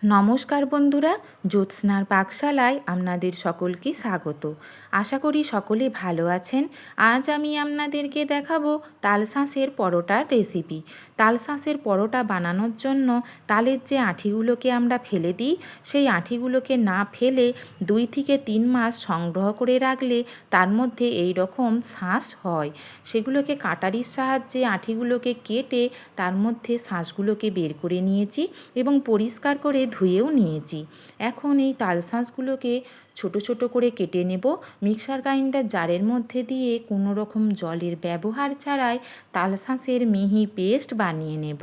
নমস্কার বন্ধুরা, জ্যোৎস্নার পাকশালায় আপনাদের সকলকে স্বাগত। আশা করি সকলে ভালো আছেন। আজ আমি আপনাদেরকে দেখাবো তালশাঁসের পরোটার রেসিপি। তালশাঁসের পরোটা বানানোর জন্য তালের যে আঁঠিগুলোকে আমরা ফেলে দিই, সেই আঁঠিগুলোকে না ফেলে 2 থেকে 3 মাস সংগ্রহ করে রাখলে তার মধ্যে এই রকম শাঁস হয়। সেগুলোকে কাটারির সাহায্যে আঁঠিগুলোকে কেটে তার মধ্যে শাঁসগুলোকে বের করে নিয়েছি এবং পরিষ্কার করে ধুয়েও নিয়েছি। এখন এই তালশাঁসগুলোকে ছোট ছোট করে কেটে নেব। মিক্সার গ্রাইন্ডার জারের মধ্যে দিয়ে কোনো রকম জলের ব্যবহার ছাড়াই তালশাঁসের মিহি পেস্ট বানিয়ে নেব।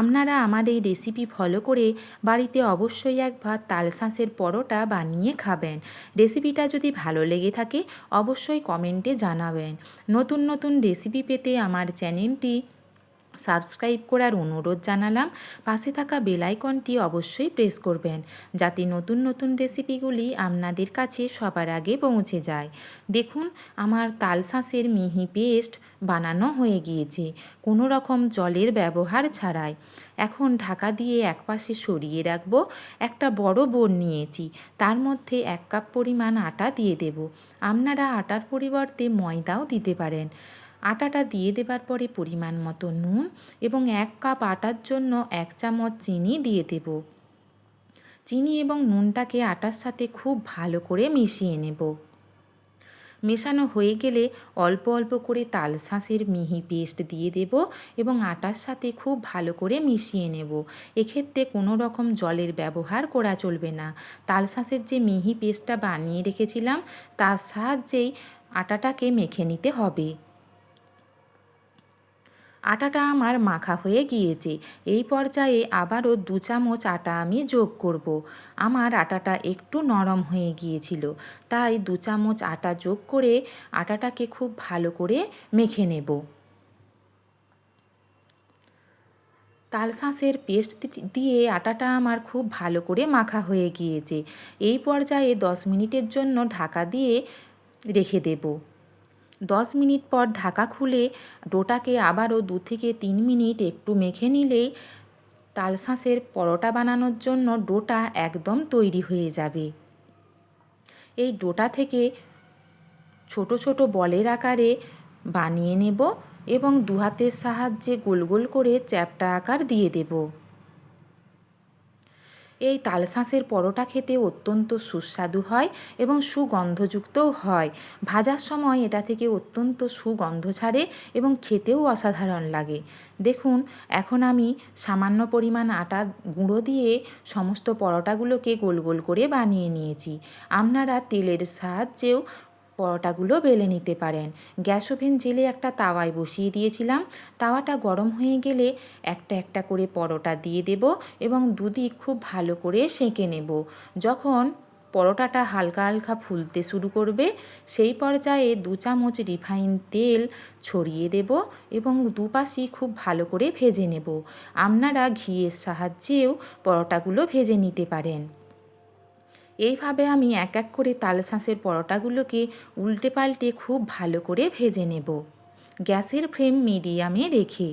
আপনারা আমার এই রেসিপি ফলো করে বাড়িতে অবশ্যই একবার তালশাঁসের পরোটা বানিয়ে খাবেন। রেসিপিটা যদি ভালো লেগে থাকে অবশ্যই কমেন্টে জানাবেন। নতুন নতুন রেসিপি পেতে আমার চ্যানেলটি সাবস্ক্রাইব করার অনুরোধ জানালাম। পাশে থাকা বেল আইকনটি অবশ্যই প্রেস করবেন, যাতে নতুন নতুন রেসিপিগুলি আপনাদের কাছে সবার আগে পৌঁছে যায়। দেখুন, আমার তালশাঁসের মিহি পেস্ট বানানো হয়ে গিয়েছে কোনো রকম জলের ব্যবহার ছাড়াই। এখন ঢাকা দিয়ে একপাশে সরিয়ে রাখবো। একটা বড় বোল নিয়েছি, তার মধ্যে 1 কাপ পরিমাণ আটা দিয়ে দেব। আপনারা আটার পরিবর্তে ময়দাও দিতে পারেন। আটাটা দিয়ে দেবার পরে পরিমাণ মতো নুন এবং 1 কাপ আটার জন্য 1 চামচ চিনি দিয়ে দেব। চিনি এবং নুনটাকে আটার সাথে খুব ভালো করে মিশিয়ে নেব। মেশানো হয়ে গেলে অল্প অল্প করে তালশাঁসের মিহি পেস্ট দিয়ে দেব এবং আটার সাথে খুব ভালো করে মিশিয়ে নেব। এক্ষেত্রে কোনো রকম জলের ব্যবহার করা চলবে না। তালশাঁসের যে মিহি পেস্টটা বানিয়ে রেখেছিলাম তার সাহায্যেই আটাটাকে মেখে নিতে হবে। আটাটা আমার মাখা হয়ে গিয়েছে। এই পর্যায়ে আবারও 2 চামচ আটা আমি যোগ করব। আমার আটাটা একটু নরম হয়ে গিয়েছিল, তাই 2 চামচ আটা যোগ করে আটাটাকে খুব ভালো করে মেখে নেব। তালশাঁসের পেস্ট দিয়ে আটাটা আমার খুব ভালো করে মাখা হয়ে গিয়েছে। এই পর্যায়ে 10 মিনিটের জন্য ঢাকা দিয়ে রেখে দেব। 10 মিনিট পর ঢাকা খুলে ডোটাকে আবারও 2 থেকে 3 মিনিট একটু মেখে নিলেই তালশাঁসের পরোটা বানানোর জন্য ডোটা একদম তৈরি হয়ে যাবে। এই ডোটা থেকে ছোট ছোট বলের আকারে বানিয়ে নেব এবং 2 হাতের সাহায্যে গোল গোল করে চ্যাপ্টা আকার দিয়ে দেব। এই তালশাঁসের পরোটা খেতে অত্যন্ত সুস্বাদু হয় এবং সুগন্ধযুক্তও হয়। ভাজার সময় এটা থেকে অত্যন্ত সুগন্ধ ছাড়ে এবং খেতেও অসাধারণ লাগে। দেখুন, এখন আমি সামান্য পরিমাণ আটা গুঁড়ো দিয়ে সমস্ত পরোটাগুলোকে গোল গোল করে বানিয়ে নিয়েছি। আপনারা তেলের সাহায্যেও পরোটাগুলো বেলে নিতে পারেন। গ্যাস ওভেন জেলে একটা তাওয়ায় বসিয়ে দিয়েছিলাম। তাওয়াটা গরম হয়ে গেলে একটা একটা করে পরোটা দিয়ে দেব এবং দুদিক খুব ভালো করে সেঁকে নেব। যখন পরোটাটা হালকা হালকা ফুলতে শুরু করবে, সেই পর্যায়ে 2 চামচ রিফাইন তেল ছড়িয়ে দেব এবং দুপাশই খুব ভালো করে ভেজে নেব। আপনারা ঘিয়ের সাহায্যেও পরোটাগুলো ভেজে নিতে পারেন। এইভাবে আমি এক এক করে তালশাঁসের পরোটাগুলোকে উল্টে পাল্টে খুব ভালো করে ভেজে নেব, গ্যাসের ফ্লেম মিডিয়ামে রেখে।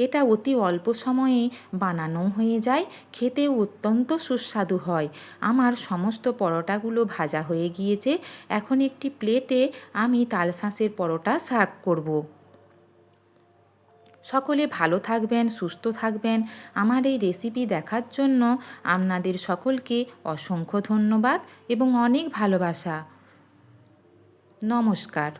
এটা অতি অল্প সময়ে বানানো হয়ে যায়, খেতেও অত্যন্ত সুস্বাদু হয়। আমার সমস্ত পরোটাগুলো ভাজা হয়ে গিয়েছে। এখন একটি প্লেটে আমি তালশাঁসের পরোটা সার্ভ করব। সকলে ভালো থাকবেন, সুস্থ থাকবেন। আমার এই রেসিপি দেখার জন্য আপনাদের সকলকে অসংখ্য ধন্যবাদ এবং অনেক ভালোবাসা। নমস্কার।